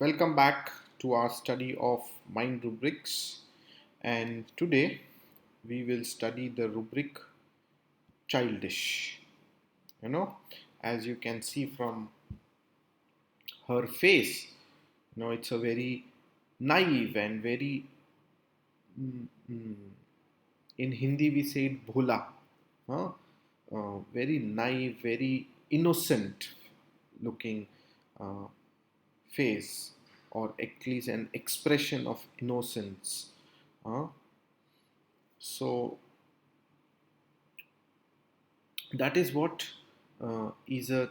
Welcome back to our study of mind rubrics, and today we will study the rubric childish. You know, as you can see from her face, it's a very naive and very, mm, mm, in Hindi we say it bhola, huh? Very naive, very innocent looking uh, face, or at least an expression of innocence. Uh, so that is what is a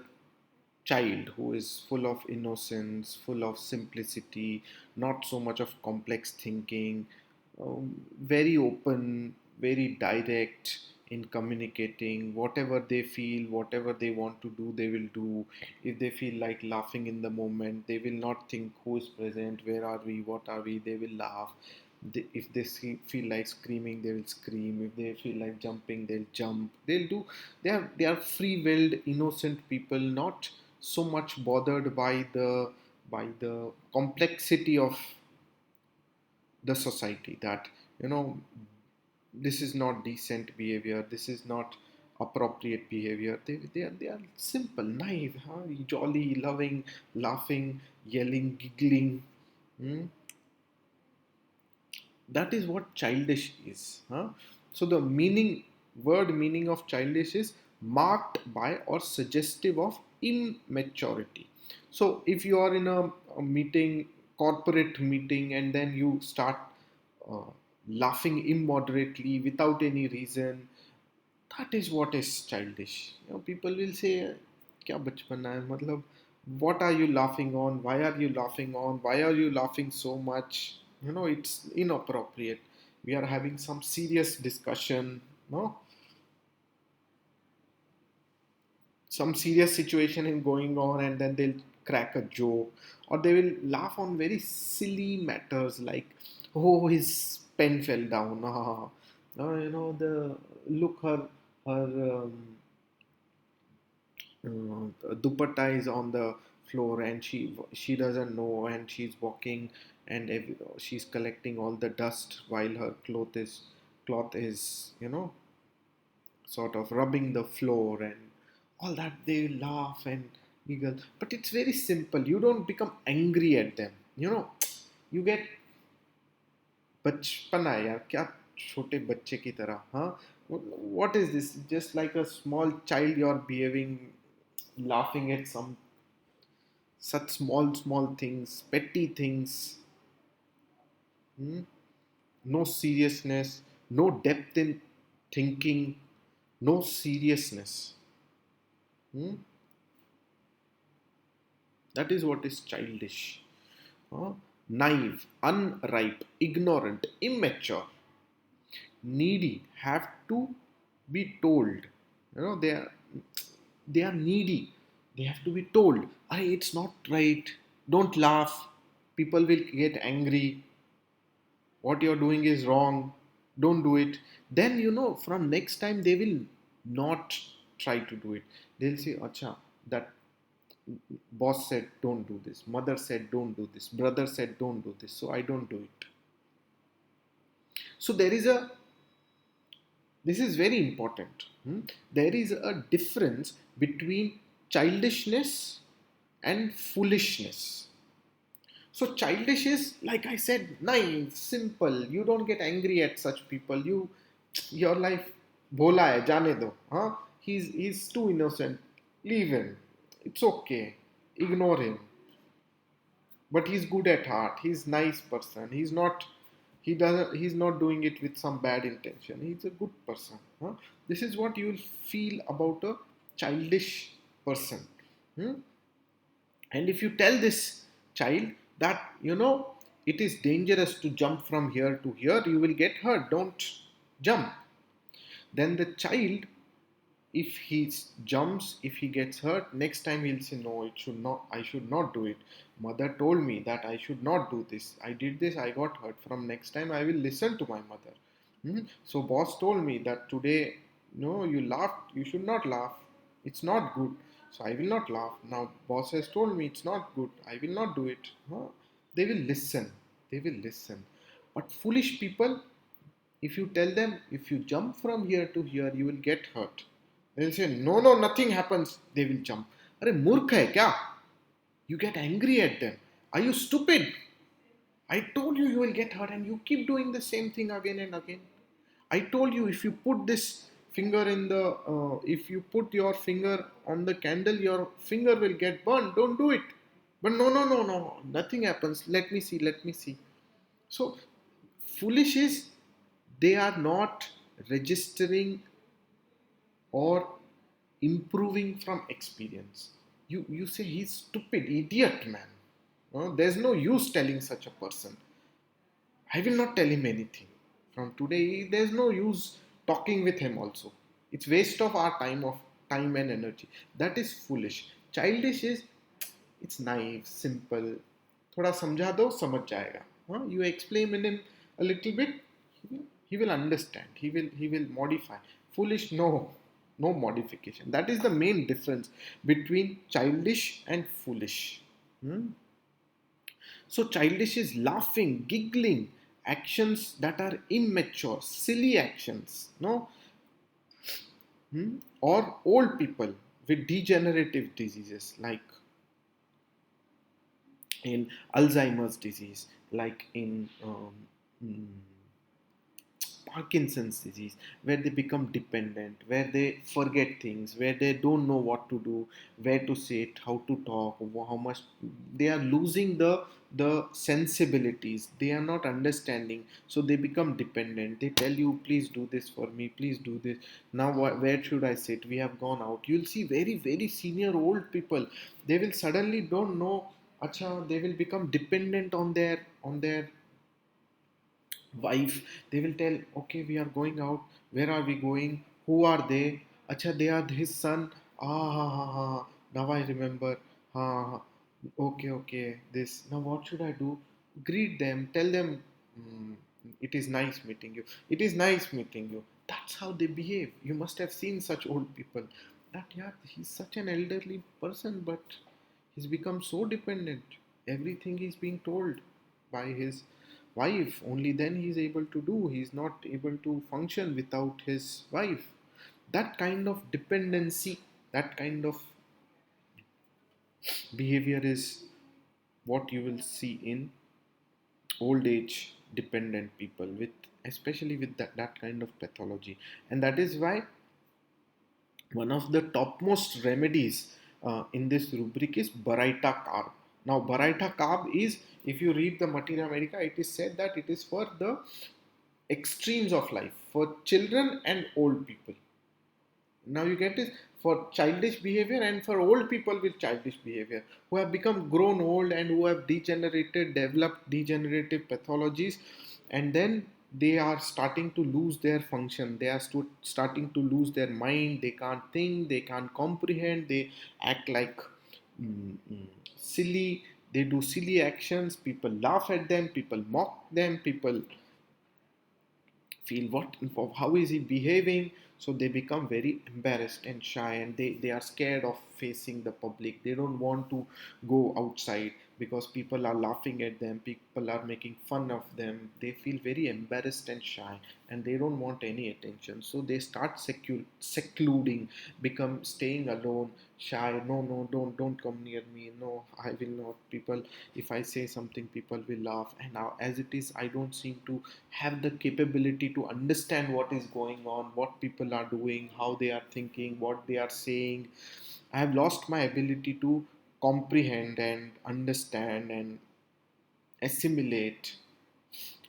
child who is full of innocence, full of simplicity, not so much of complex thinking, very open, very direct in communicating. Whatever they feel, whatever they want to do, they will do. If they feel like laughing in the moment, they will not think who is present, where are we, what are we, they will laugh. If they feel like screaming, they will scream. If they feel like jumping, they'll jump. They'll do. They are free-willed, innocent people, not so much bothered by the complexity of the society. That you know, this is not decent behavior. This is not appropriate behavior. They are simple, naive, huh? Jolly, loving, laughing, yelling, giggling. Hmm? That is what childish is, huh? So the word meaning of childish is marked by or suggestive of immaturity. So if you are in a meeting, corporate meeting, and then you start uh, laughing immoderately without any reason, that is what is childish. People will say, क्या बचपना है, मतलब what are you laughing on, why are you laughing on, why are you laughing so much? It's inappropriate. We are having some serious discussion, no, some serious situation is going on, and then they'll crack a joke, or they will laugh on very silly matters like, oh, his pen fell down. The look, her dupatta is on the floor, and she doesn't know, and she's walking, and she's collecting all the dust while her cloth is sort of rubbing the floor, and all that. They laugh and giggle, but it's very simple. You don't become angry at them. You get बचपना है यार, क्या छोटे बच्चे की तरह, हाँ. What is this? Just like a small child, you're behaving, laughing at some such small things, petty things. Hmm? No seriousness, no depth in thinking, no seriousness. Hmm? That is what is childish. Naive, unripe, ignorant, immature, needy, have to be told. They are needy. They have to be told, "Arey, it's not right. Don't laugh. People will get angry. What you're doing is wrong. Don't do it." Then from next time they will not try to do it. They'll say, "Acha, that boss said don't do this. Mother said don't do this. Brother said don't do this. So I don't do it." So this is very important. There is a difference between childishness and foolishness. So childish is, like I said, naive, simple. You don't get angry at such people. Your life, bhola hai, jane do. Huh? He's too innocent. Leave him. It's okay. Ignore him. But he's good at heart. He's nice person. He's not doing it with some bad intention. He's a good person. Huh? This is what you will feel about a childish person. Hmm? And if you tell this child that it is dangerous to jump from here to here, you will get hurt, don't jump, then the child, if he jumps, if he gets hurt, next time he'll say, no, it should not, I should not do it. Mother told me that I should not do this. I did this, I got hurt. From next time I will listen to my mother. So boss told me that today, no, you laughed, you should not laugh. It's not good. So I will not laugh. Now boss has told me it's not good. I will not do it. Huh? They will listen. They will listen. But foolish people, if you tell them, if you jump from here to here, you will get hurt. They'll say, no, no, nothing happens. They will jump. Are murkha hai kya? You get angry at them. Are you stupid? I told you you will get hurt and you keep doing the same thing again and again. I told you if you put this finger in the, if you put your finger on the candle, your finger will get burned. Don't do it. But no, no, no, no, nothing happens. Let me see, let me see. So, foolish is they are not registering or improving from experience. You say he's stupid, idiot, man. There's no use telling such a person. I will not tell him anything. From today, there's no use talking with him also. It's waste of our time and energy. That is foolish. Childish is it's naive, simple. थोड़ा समझा दो समझ जाएगा. You explain him a little bit, he will understand. He will modify. Foolish, no modification. That is the main difference between childish and foolish. Hmm? So childish is laughing, giggling, actions that are immature, silly actions, no? Or old people with degenerative diseases like in Alzheimer's disease, like in mm, Parkinson's disease, where they become dependent, where they forget things, where they don't know what to do, where to sit, how to talk, how much they are losing the sensibilities. They are not understanding, so they become dependent. They tell you, please do this for me, please do this. Now, where should I sit? We have gone out. You'll see very senior old people. They will suddenly don't know. Acha, they will become dependent on their wife. They will tell, okay, we are going out. Where are we going? Who are they? Acha, they are his son. Ah, now I remember. Ah, okay, okay, this. Now what should I do? Greet them, tell them, "Hmm, it is nice meeting you, it is nice meeting you." That's how they behave. You must have seen such old people, that yeah, he's such an elderly person, but he's become so dependent. Everything is being told by his wife. Only then he's able to do. He's not able to function without his wife. That kind of dependency, that kind of behavior is what you will see in old age dependent people with, especially with that kind of pathology. And that is why one of the topmost remedies in this rubric is Baryta Carb. Now, Baryta Carb is, if you read the Materia Medica, it is said that it is for the extremes of life, for children and old people. Now you get this, for childish behavior and for old people with childish behavior who have become grown old and who have developed degenerative pathologies, and then they are starting to lose their function. They are starting to lose their mind. They can't think, they can't comprehend, they act like silly. They do silly actions. People laugh at them, people mock them, people feel what, how is he behaving. So they become very embarrassed and shy, and they are scared of facing the public. They don't want to go outside because people are laughing at them, people are making fun of them. They feel very embarrassed and shy, and they don't want any attention. So they start secluding, become staying alone, shy. No, no, don't come near me. No, I will not. People, if I say something, people will laugh. And now, as it is, I don't seem to have the capability to understand what is going on, what people are doing, how they are thinking, what they are saying. I have lost my ability to comprehend and understand and assimilate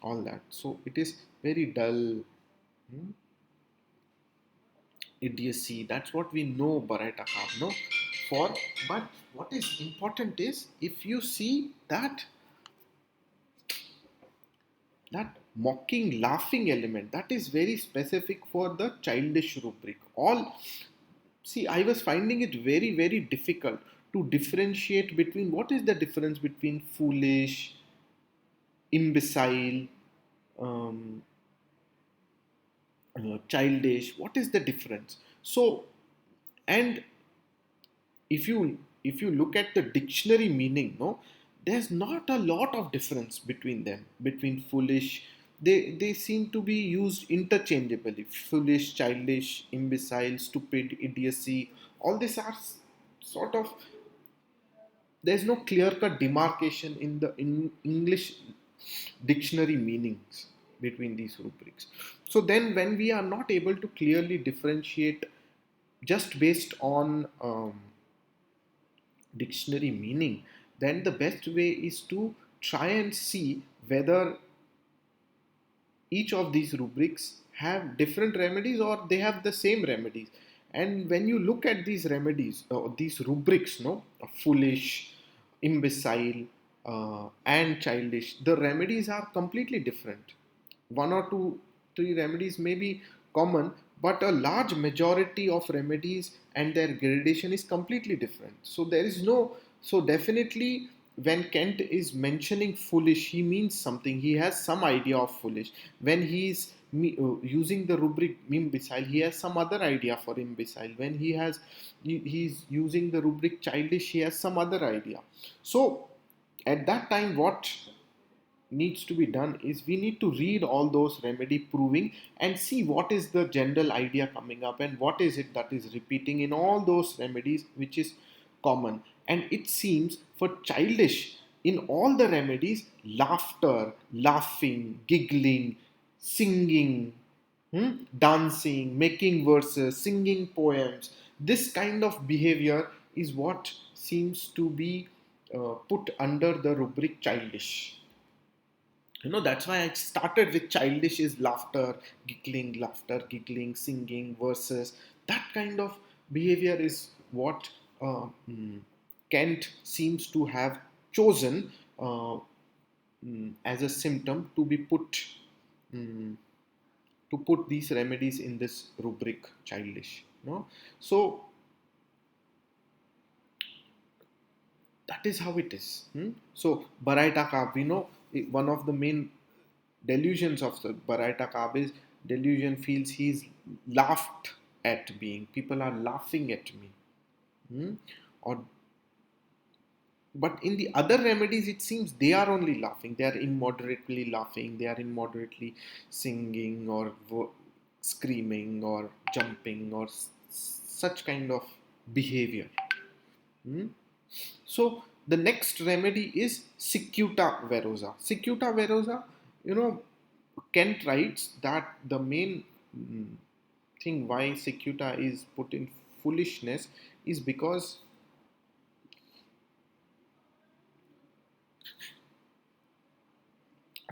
all that. So it is very dull. hmm, Idiocy. That's what we know Baryta Khan, no? For, but what is important is, if you see that mocking, laughing element, that is very specific for the childish rubric. All, see, I was finding it very difficult to differentiate between, what is the difference between foolish, imbecile, um, childish. What is the difference? So, and if you look at the dictionary meaning, no, there's not a lot of difference between them, between foolish. They seem to be used interchangeably. Foolish, childish, imbecile, stupid, idiocy, all these are sort of, there's no clear cut demarcation in the English dictionary meanings between these rubrics. So then when we are not able to clearly differentiate just based on dictionary meaning, then the best way is to try and see whether each of these rubrics have different remedies or they have the same remedies. And when you look at these remedies, these rubrics, no, foolish, imbecile, and childish, the remedies are completely different. One or two, three remedies may be common, but a large majority of remedies and their gradation is completely different. So there is no, so definitely when Kent is mentioning foolish, he means something. He has some idea of foolish. When he is using the rubric imbecile, he has some other idea for imbecile. When he's using the rubric childish, he has some other idea. So at that time, what needs to be done is we need to read all those remedy proving and see what is the general idea coming up and what is it that is repeating in all those remedies which is common. And it seems for childish, in all the remedies, laughter, laughing, giggling, singing, dancing, making verses, singing poems, this kind of behavior is what seems to be put under the rubric childish. That's why I started with childish is laughter, giggling, singing, verses. That kind of behavior is what uh, mm, Kent seems to have chosen as a symptom to be put, mm, to put these remedies in this rubric childish. So that is how it is. So Baryta Carb, we know one of the main delusions of the Baryta Carb is delusion feels he's laughed at being. People are laughing at me. Or but in the other remedies, it seems they are only laughing. They are immoderately laughing. They are immoderately singing or screaming or jumping or such kind of behavior. Hmm? So the next remedy is Cicuta Virosa. Cicuta Virosa, Kent writes that the main thing why Cicuta is put in foolishness is because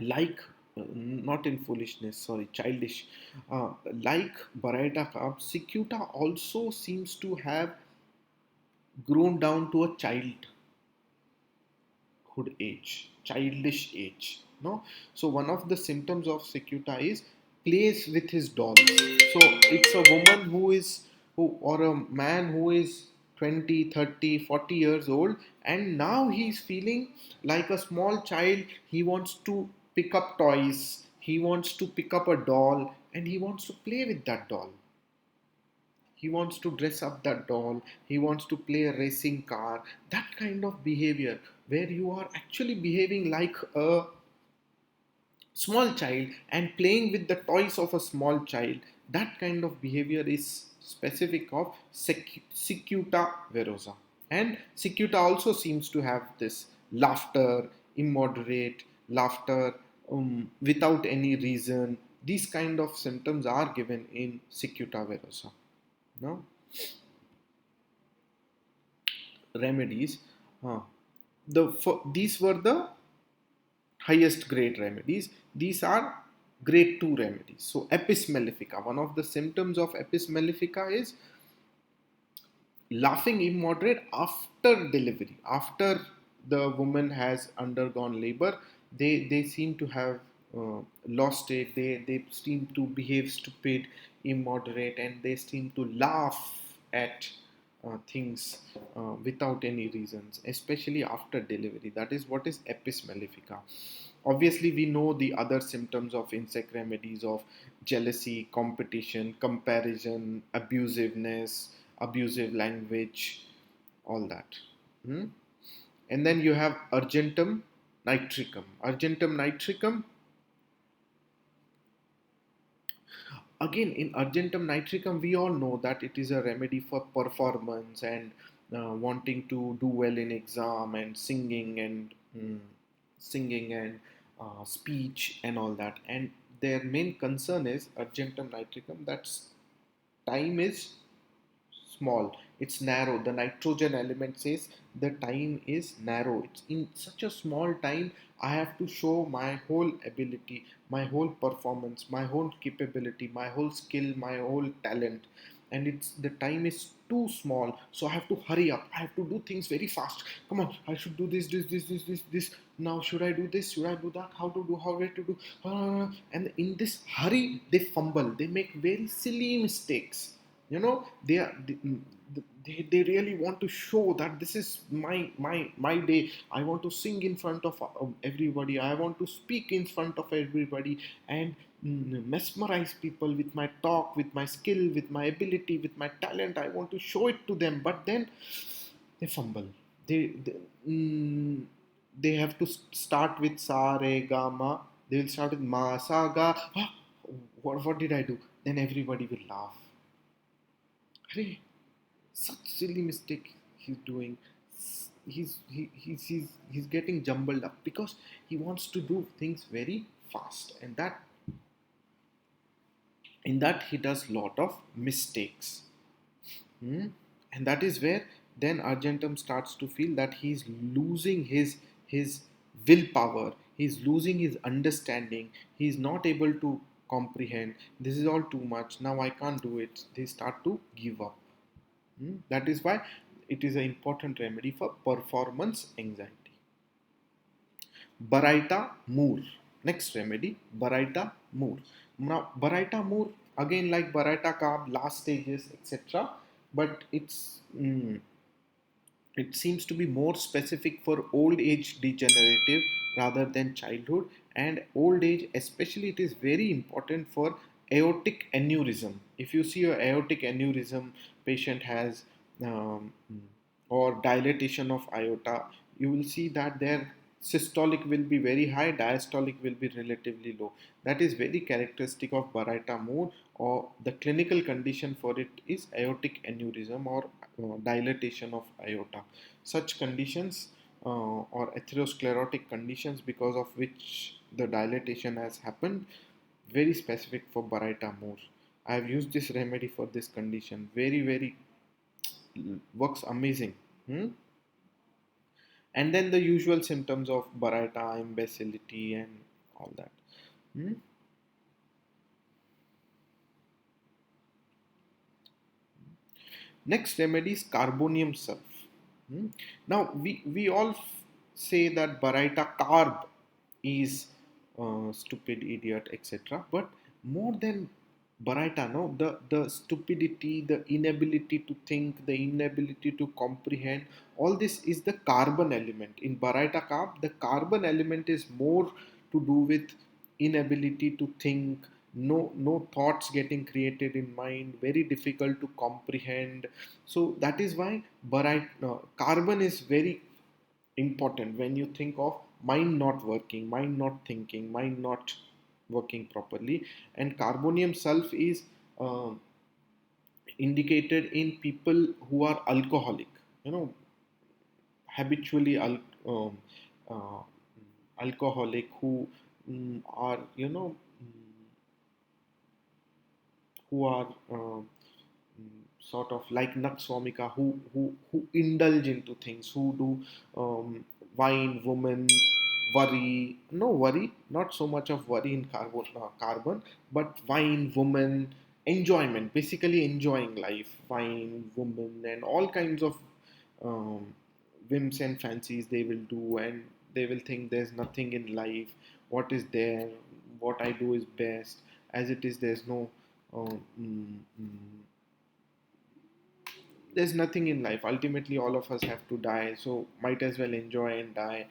like not in foolishness, sorry, childish, like Baryta Carb, Cicuta also seems to have grown down to a childhood age, childish age. No, so one of the symptoms of Cicuta is plays with his dolls. So it's a woman who or a man who is 20, 30, 40 years old, and now he's feeling like a small child. He wants to pick up toys, he wants to pick up a doll, and he wants to play with that doll. He wants to dress up that doll, he wants to play a racing car. That kind of behavior where you are actually behaving like a small child and playing with the toys of a small child, that kind of behavior is specific of Cicuta Virosa. And Cicuta also seems to have this laughter, immoderate laughter, without any reason. These kind of symptoms are given in Cicuta Virosa. No? Remedies. Uh, these were the highest grade remedies. These are grade 2 remedies. So apis mellifica, one of the symptoms of apis mellifica is laughing immoderate after delivery, after the woman has undergone labor. They seem to have lost it. They seem to behave stupid, immoderate, and they seem to laugh at things without any reasons, especially after delivery. That is what is apis mellifica. Obviously, we know the other symptoms of insect remedies of jealousy, competition, comparison, abusiveness, abusive language, all that. Hmm? And then you have argentum nitricum. Argentum nitricum, again, in argentum nitricum, we all know that it is a remedy for performance and wanting to do well in exam and singing and speech and all that. And their main concern is argentum nitricum, that time is small, it's narrow. The nitrogen element says the time is narrow. It's in such a small time, I have to show my whole ability, my whole performance, my whole capability, my whole skill, my whole talent. And it's the time is too small, so I have to hurry up, I have to do things very fast. Come on, I should do this. Now should I do this, should I do that, how to do, how to do. And in this hurry they fumble, they make very silly mistakes. They really want to show that this is my day. I want to sing in front of everybody, I want to speak in front of everybody, and mesmerize people with my talk, with my skill, with my ability, with my talent. I want to show it to them, but then they fumble. They, they, mm, they have to start with sa re ga ma. They will start with ma sa ga. What did I do? Then everybody will laugh. Hey, such silly mistake he's doing. He's getting jumbled up because he wants to do things very fast, and that in that he does lot of mistakes. Hmm? And that is where then Argentum starts to feel that he's losing his willpower, he's losing his understanding, he's not able to comprehend. This is all too much. Now I can't do it. They start to give up. That is why it is an important remedy for performance anxiety. Baryta Moor. Next remedy, Baryta Moor. Now, Baryta Moor, again like Baryta Carb, last stages, etc. But it seems to be more specific for old age degenerative rather than childhood. And old age, especially, it is very important for aortic aneurysm. If you see a aortic aneurysm patient has um, or dilatation of aorta, you will see that their systolic will be very high, diastolic will be relatively low. That is very characteristic of Baryta Moor, or the clinical condition for it is aortic aneurysm or dilatation of aorta. Such conditions or atherosclerotic conditions because of which the dilatation has happened, very specific for Baryta Moor. I have used this remedy for this condition. Very, very works amazing. Hmm? And then the usual symptoms of Baryta, imbecility, and all that. Hmm? Next remedy is carbonium sulf. Now we all say that Baryta carb is stupid, idiot, etc. But more than Baryta, no, the stupidity, the inability to think, the inability to comprehend, all this is the carbon element. In Baryta carb, the carbon element is more to do with inability to think, no thoughts getting created in mind, very difficult to comprehend. So that is why carbon is very important when you think of mind not working, mind not thinking, mind not working properly. And carbonium sulf is uh, indicated in people who are alcoholic, you know, habitually uh, alcoholic, who are, you know, who are sort of like Nakswamika, who indulge into things, who do wine, women, worry. No worry, not so much of worry in carbon, but wine, woman, enjoyment. Basically, enjoying life, wine, woman, and all kinds of um, whims and fancies they will do, and they will think there's nothing in life. What is there? What I do is best. As it is, there's no um, mm, mm, there's nothing in life. Ultimately, all of us have to die, so might as well enjoy and die.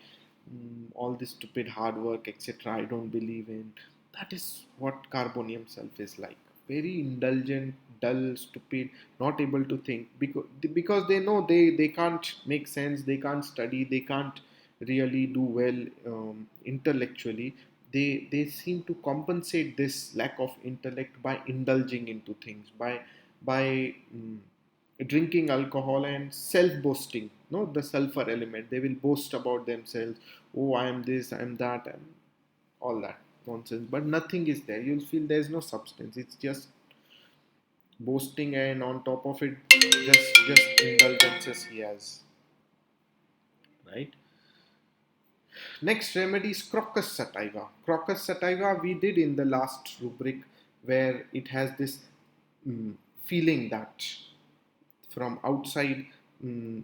All this stupid hard work, etc., I don't believe in. That is what carbonium self is like. Very indulgent, dull, stupid, not able to think, because they know they can't make sense, they can't study, they can't really do well intellectually. They seem to compensate this lack of intellect by indulging into things, by drinking alcohol and self boasting. No, the sulfur element, they will boast about themselves. Oh, I am this, I am that, and all that nonsense, but nothing is there. You'll feel there's no substance, it's just boasting, and on top of it, just indulgences he has, right? Next remedy is crocus sativa. Crocus sativa we did in the last rubric, where it has this mm, feeling that from outside, mm,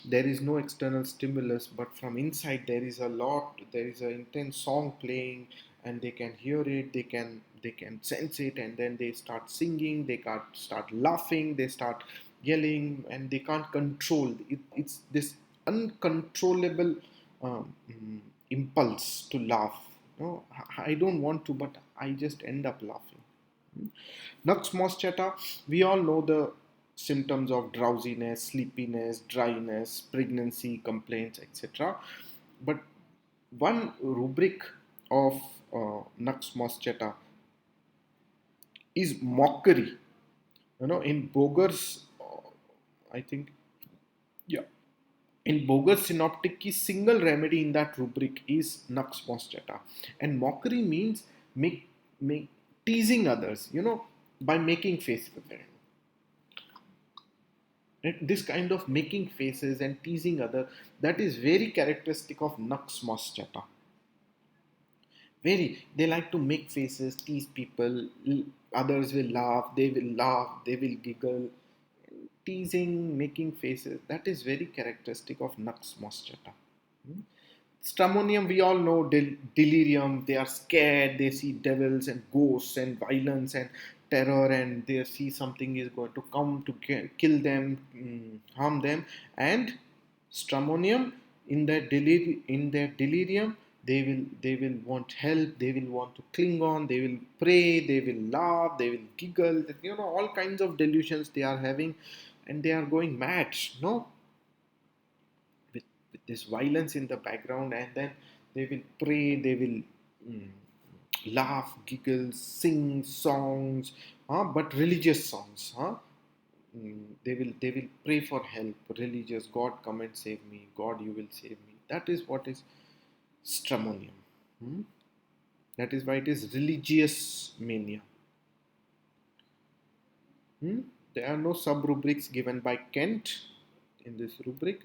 there is no external stimulus, but from inside there is an intense song playing, and they can hear it, they can sense it, and then they start singing, they can't start laughing, they start yelling, and they can't control it. It's this uncontrollable impulse to laugh. No, I don't want to, but I just end up laughing. Nux moschata, we all know the symptoms of drowsiness, sleepiness, dryness, pregnancy complaints, etc. But one rubric of Nux moschata is mockery. In Boger's, I think, yeah, in Boger's synoptic, key single remedy in that rubric is Nux moschata. And mockery means make teasing others, by making faces with them. This kind of making faces and teasing other, that is very characteristic of Nux moschata. Very, they like to make faces, tease people. Others will laugh, they will giggle. Teasing, making faces, that is very characteristic of Nux moschata. Stramonium, we all know delirium. They are scared. They see devils and ghosts and violence and terror, and they see something is going to come to kill them, harm them. And Stramonium, in their delirium, they will want help. They will want to cling on. They will pray. They will laugh. They will giggle. All kinds of delusions they are having, and they are going mad. No, with this violence in the background, and then they will pray, they will mm, laugh, giggle, sing songs, but religious songs. They will pray for help, religious. God, come and save me. God, you will save me. That is what is stramonium. Hmm? That is why it is religious mania. Hmm? There are no sub rubrics given by Kent in this rubric.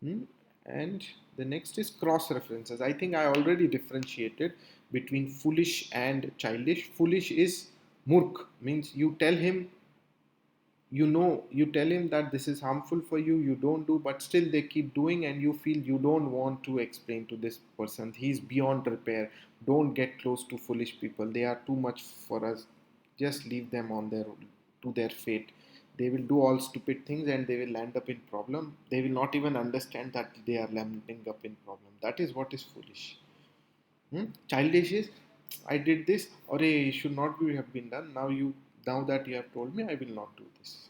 Hmm? And the next is cross references. I think I already differentiated between foolish and childish. Foolish is murk, means you tell him that this is harmful for you, you don't do, but still they keep doing, and you feel you don't want to explain to this person, he's beyond repair. Don't get close to foolish people, they are too much for us. Just leave them on their to their fate. They will do all stupid things, and they will land up in problem. They will not even understand that they are landing up in problem. That is what is foolish. Childish is, I did this, or it should not be have been done. Now that you have told me, I will not do this.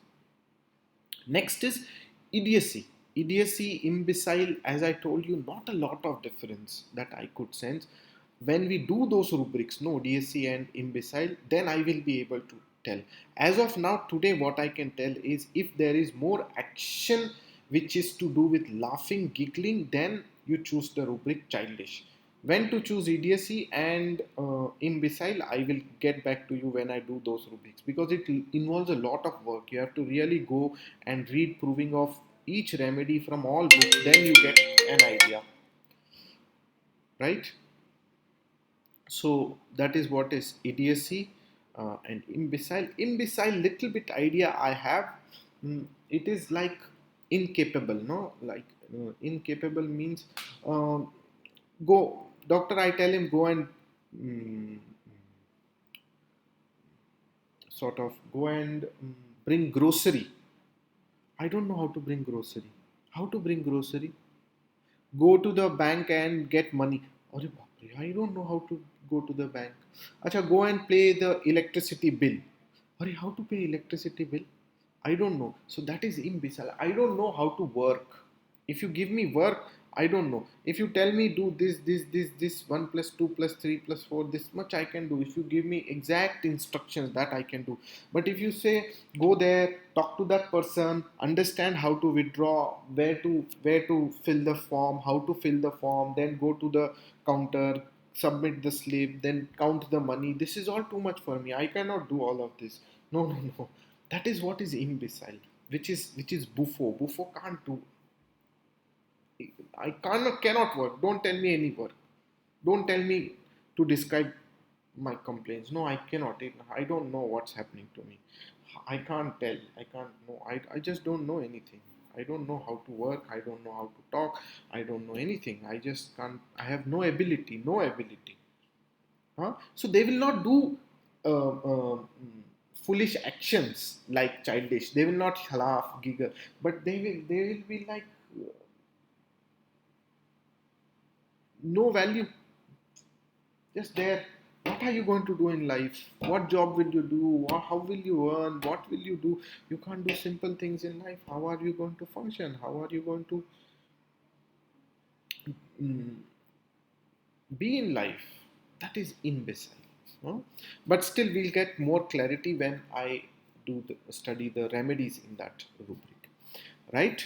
Next is idiocy. Idiocy, imbecile, as I told you, not a lot of difference that I could sense. When we do those rubrics, no, idiocy and imbecile, then I will be able to tell. As of now, today, what I can tell is if there is more action which is to do with laughing, giggling, then you choose the rubric childish. When to choose idiocy and imbecile, I will get back to you when I do those rubrics, because it involves a lot of work. You have to really go and read proving of each remedy from all books, then you get an idea, right? So that is what is idiocy and imbecile. Imbecile, little bit idea I have. It is like incapable, no? Like incapable means go doctor. I tell him go and mm, sort of go and bring grocery. I don't know how to bring grocery. How to bring grocery? Go to the bank and get money. Arre baapre, I don't know how to go to the bank. Acha, go and pay the electricity bill. Or how to pay electricity bill? I don't know. So that is imbecile. I don't know how to work. If you give me work, I don't know. If you tell me do this, 1 plus 2 plus 3 plus 4, this much I can do. If you give me exact instructions, that I can do. But if you say go there, talk to that person, understand how to withdraw, where to fill the form, how to fill the form, then go to the counter, submit the slip, then count the money. This is all too much for me. I cannot do all of this. No, no, no. That is what is imbecile, which is buffo. Buffo can't do. I cannot work. Don't tell me any work. Don't tell me to describe my complaints. No, I cannot. I don't know what's happening to me. I can't tell. I can't know. I just don't know anything. I don't know how to work. I don't know how to talk. I don't know anything. I just can't. I have no ability. No ability. Huh? So they will not do foolish actions like childish. They will not laugh, giggle, but they will be like no value, just there. What are you going to do in life? What job will you do? How will you earn? What will you do? You can't do simple things in life. How are you going to function? How are you going to mm, be in life? That is imbecile. No? But still, we'll get more clarity when I study the remedies in that rubric. Right?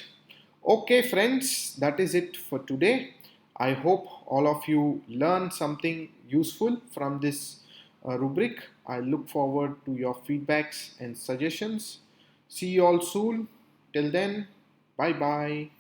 Okay, friends, that is it for today. I hope all of you learn something useful from this rubric. I look forward to your feedbacks and suggestions. See you all soon. Till then, bye bye.